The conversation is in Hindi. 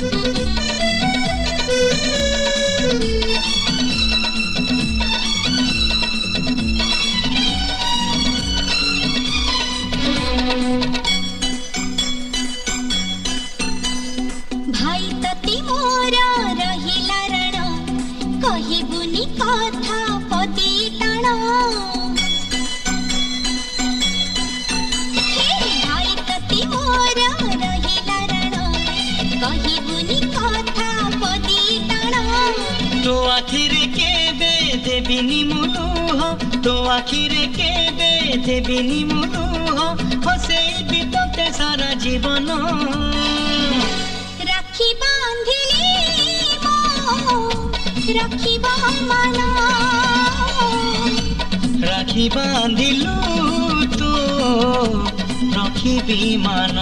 भाई तती मोरा रहिला रण कहिबुनी कथा पदी टाण भाई तती मोरा रहिला रण कहिबुनी कथा पदी टाण तो आखिरे केबे देबिनी मुलुह तो आखिरे केबे देबिनी मुलुह हसेबी तोते सारा जीवन राखी बांधिली मो राखिबा मन राखी बांधिलु तो रखिबी मान।